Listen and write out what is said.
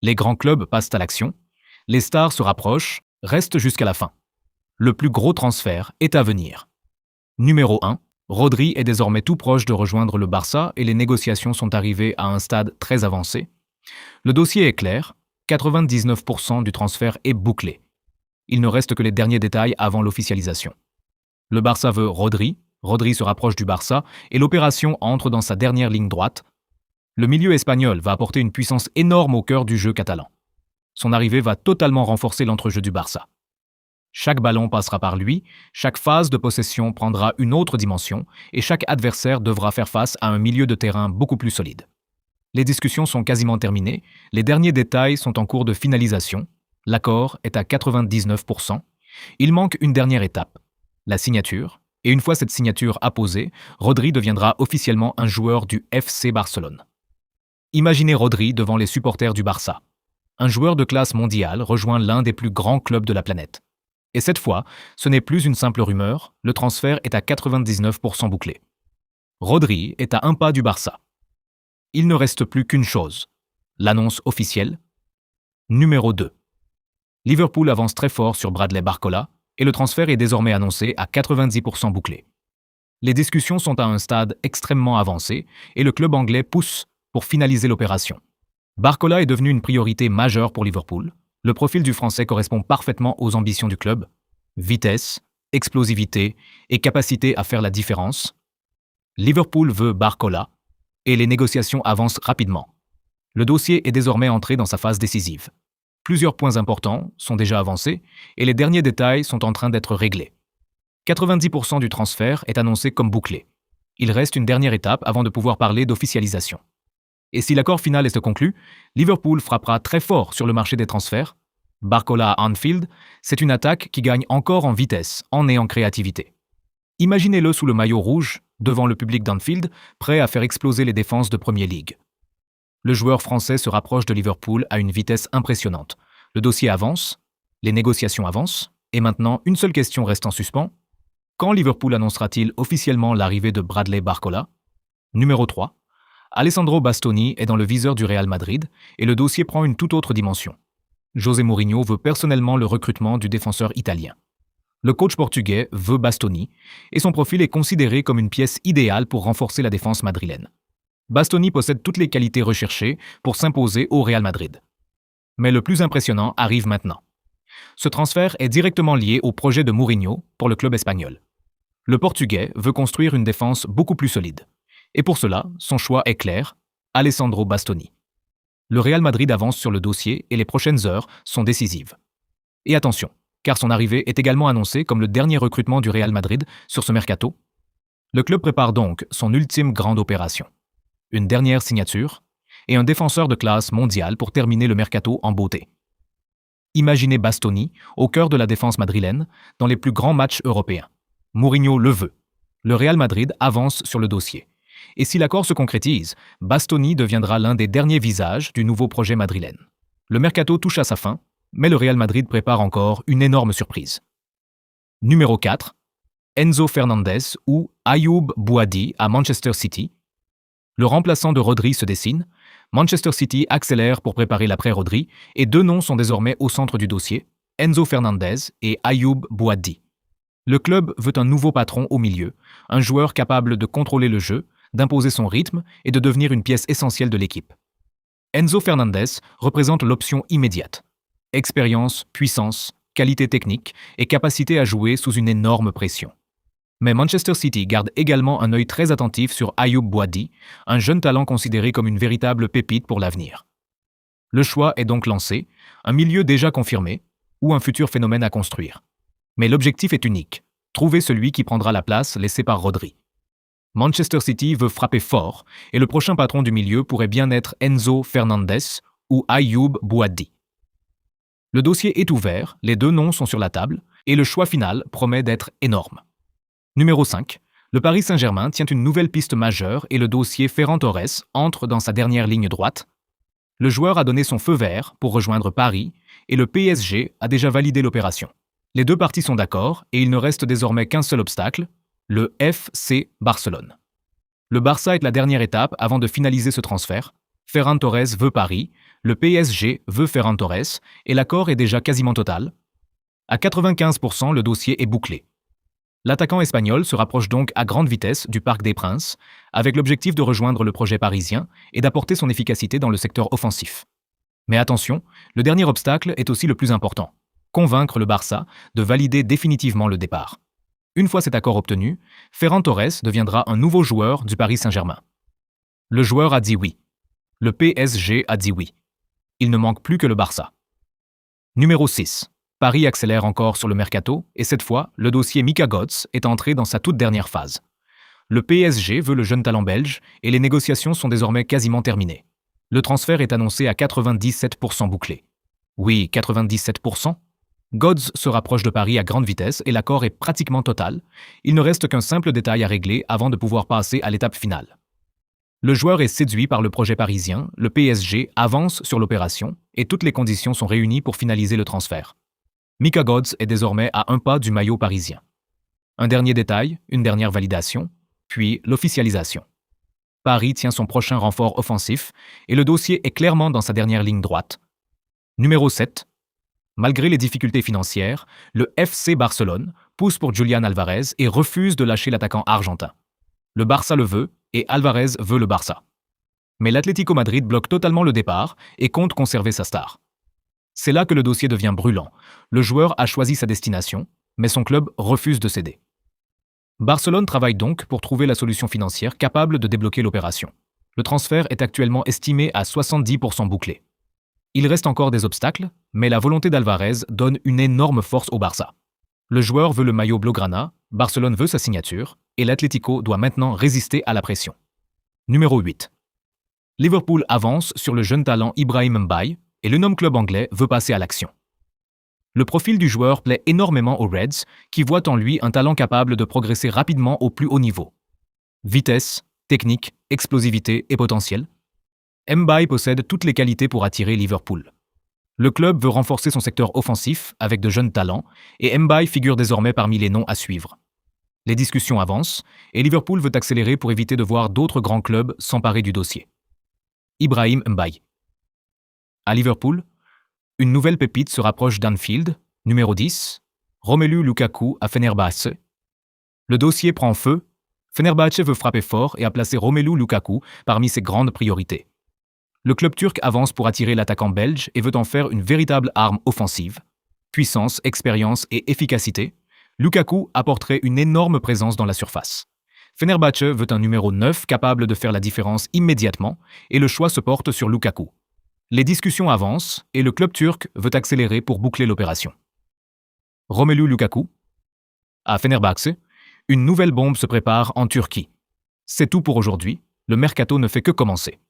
Les grands clubs passent à l'action, les stars se rapprochent, restent jusqu'à la fin. Le plus gros transfert est à venir. Numéro 1. Rodri est désormais tout proche de rejoindre le Barça et les négociations sont arrivées à un stade très avancé. Le dossier est clair, 99% du transfert est bouclé. Il ne reste que les derniers détails avant l'officialisation. Le Barça veut Rodri, Rodri se rapproche du Barça et l'opération entre dans sa dernière ligne droite. Le milieu espagnol va apporter une puissance énorme au cœur du jeu catalan. Son arrivée va totalement renforcer l'entrejeu du Barça. Chaque ballon passera par lui, chaque phase de possession prendra une autre dimension et chaque adversaire devra faire face à un milieu de terrain beaucoup plus solide. Les discussions sont quasiment terminées, les derniers détails sont en cours de finalisation, l'accord est à 99%, il manque une dernière étape, la signature, et une fois cette signature apposée, Rodri deviendra officiellement un joueur du FC Barcelone. Imaginez Rodri devant les supporters du Barça. Un joueur de classe mondiale rejoint l'un des plus grands clubs de la planète. Et cette fois, ce n'est plus une simple rumeur, le transfert est à 99% bouclé. Rodri est à un pas du Barça. Il ne reste plus qu'une chose, l'annonce officielle. Numéro 2. Liverpool avance très fort sur Bradley Barcola et le transfert est désormais annoncé à 90% bouclé. Les discussions sont à un stade extrêmement avancé et le club anglais pousse pour finaliser l'opération. Barcola est devenu une priorité majeure pour Liverpool. Le profil du Français correspond parfaitement aux ambitions du club. Vitesse, explosivité et capacité à faire la différence. Liverpool veut Barcola et les négociations avancent rapidement. Le dossier est désormais entré dans sa phase décisive. Plusieurs points importants sont déjà avancés et les derniers détails sont en train d'être réglés. 90% du transfert est annoncé comme bouclé. Il reste une dernière étape avant de pouvoir parler d'officialisation. Et si l'accord final est conclu, Liverpool frappera très fort sur le marché des transferts. Barcola à Anfield, c'est une attaque qui gagne encore en vitesse, en et en créativité. Imaginez-le sous le maillot rouge, devant le public d'Anfield, prêt à faire exploser les défenses de Premier League. Le joueur français se rapproche de Liverpool à une vitesse impressionnante. Le dossier avance, les négociations avancent, et maintenant une seule question reste en suspens. Quand Liverpool annoncera-t-il officiellement l'arrivée de Bradley Barcola ? Numéro 3. Alessandro Bastoni est dans le viseur du Real Madrid et le dossier prend une toute autre dimension. José Mourinho veut personnellement le recrutement du défenseur italien. Le coach portugais veut Bastoni et son profil est considéré comme une pièce idéale pour renforcer la défense madrilène. Bastoni possède toutes les qualités recherchées pour s'imposer au Real Madrid. Mais le plus impressionnant arrive maintenant. Ce transfert est directement lié au projet de Mourinho pour le club espagnol. Le Portugais veut construire une défense beaucoup plus solide. Et pour cela, son choix est clair, Alessandro Bastoni. Le Real Madrid avance sur le dossier et les prochaines heures sont décisives. Et attention, car son arrivée est également annoncée comme le dernier recrutement du Real Madrid sur ce mercato. Le club prépare donc son ultime grande opération. Une dernière signature et un défenseur de classe mondiale pour terminer le mercato en beauté. Imaginez Bastoni au cœur de la défense madrilène dans les plus grands matchs européens. Mourinho le veut. Le Real Madrid avance sur le dossier. Et si l'accord se concrétise, Bastoni deviendra l'un des derniers visages du nouveau projet madrilène. Le mercato touche à sa fin, mais le Real Madrid prépare encore une énorme surprise. Numéro 4. Enzo Fernandez ou Ayoub Boadi à Manchester City. Le remplaçant de Rodri se dessine. Manchester City accélère pour préparer l'après-Rodri et deux noms sont désormais au centre du dossier, Enzo Fernandez et Ayoub Boadi. Le club veut un nouveau patron au milieu, un joueur capable de contrôler le jeu, d'imposer son rythme et de devenir une pièce essentielle de l'équipe. Enzo Fernandez représente l'option immédiate. Expérience, puissance, qualité technique et capacité à jouer sous une énorme pression. Mais Manchester City garde également un œil très attentif sur Ayoub Boadi, un jeune talent considéré comme une véritable pépite pour l'avenir. Le choix est donc lancé, un milieu déjà confirmé ou un futur phénomène à construire. Mais l'objectif est unique, trouver celui qui prendra la place laissée par Rodri. Manchester City veut frapper fort et le prochain patron du milieu pourrait bien être Enzo Fernandez ou Ayoub Boadi. Le dossier est ouvert, les deux noms sont sur la table et le choix final promet d'être énorme. Numéro 5. Le Paris Saint-Germain tient une nouvelle piste majeure et le dossier Ferran Torres entre dans sa dernière ligne droite. Le joueur a donné son feu vert pour rejoindre Paris et le PSG a déjà validé l'opération. Les deux parties sont d'accord et il ne reste désormais qu'un seul obstacle, le FC Barcelone. Le Barça est la dernière étape avant de finaliser ce transfert. Ferran Torres veut Paris, le PSG veut Ferran Torres et l'accord est déjà quasiment total. À 95%, le dossier est bouclé. L'attaquant espagnol se rapproche donc à grande vitesse du Parc des Princes, avec l'objectif de rejoindre le projet parisien et d'apporter son efficacité dans le secteur offensif. Mais attention, le dernier obstacle est aussi le plus important. Convaincre le Barça de valider définitivement le départ. Une fois cet accord obtenu, Ferran Torres deviendra un nouveau joueur du Paris Saint-Germain. Le joueur a dit oui. Le PSG a dit oui. Il ne manque plus que le Barça. Numéro 6. Paris accélère encore sur le mercato et cette fois, le dossier Mika Götze est entré dans sa toute dernière phase. Le PSG veut le jeune talent belge et les négociations sont désormais quasiment terminées. Le transfert est annoncé à 97% bouclé. Oui, 97%. Götze se rapproche de Paris à grande vitesse et l'accord est pratiquement total. Il ne reste qu'un simple détail à régler avant de pouvoir passer à l'étape finale. Le joueur est séduit par le projet parisien, le PSG avance sur l'opération et toutes les conditions sont réunies pour finaliser le transfert. Mika Götze est désormais à un pas du maillot parisien. Un dernier détail, une dernière validation, puis l'officialisation. Paris tient son prochain renfort offensif et le dossier est clairement dans sa dernière ligne droite. Numéro 7. Malgré les difficultés financières, le FC Barcelone pousse pour Julián Álvarez et refuse de lâcher l'attaquant argentin. Le Barça le veut et Álvarez veut le Barça. Mais l'Atlético Madrid bloque totalement le départ et compte conserver sa star. C'est là que le dossier devient brûlant. Le joueur a choisi sa destination, mais son club refuse de céder. Barcelone travaille donc pour trouver la solution financière capable de débloquer l'opération. Le transfert est actuellement estimé à 70% bouclé. Il reste encore des obstacles, mais la volonté d'Álvarez donne une énorme force au Barça. Le joueur veut le maillot blaugrana, Barcelone veut sa signature, et l'Atlético doit maintenant résister à la pression. Numéro 8. Liverpool avance sur le jeune talent Ibrahim Mbaye, et le nom club anglais veut passer à l'action. Le profil du joueur plaît énormément aux Reds, qui voient en lui un talent capable de progresser rapidement au plus haut niveau. Vitesse, technique, explosivité et potentiel. Mbaye possède toutes les qualités pour attirer Liverpool. Le club veut renforcer son secteur offensif avec de jeunes talents et Mbaye figure désormais parmi les noms à suivre. Les discussions avancent et Liverpool veut accélérer pour éviter de voir d'autres grands clubs s'emparer du dossier. Ibrahim Mbaye. À Liverpool, une nouvelle pépite se rapproche d'Anfield, numéro 10, Romelu Lukaku à Fenerbahçe. Le dossier prend feu, Fenerbahçe veut frapper fort et a placé Romelu Lukaku parmi ses grandes priorités. Le club turc avance pour attirer l'attaquant belge et veut en faire une véritable arme offensive. Puissance, expérience et efficacité, Lukaku apporterait une énorme présence dans la surface. Fenerbahçe veut un numéro 9 capable de faire la différence immédiatement et le choix se porte sur Lukaku. Les discussions avancent et le club turc veut accélérer pour boucler l'opération. Romelu Lukaku. À Fenerbahçe, une nouvelle bombe se prépare en Turquie. C'est tout pour aujourd'hui, le mercato ne fait que commencer.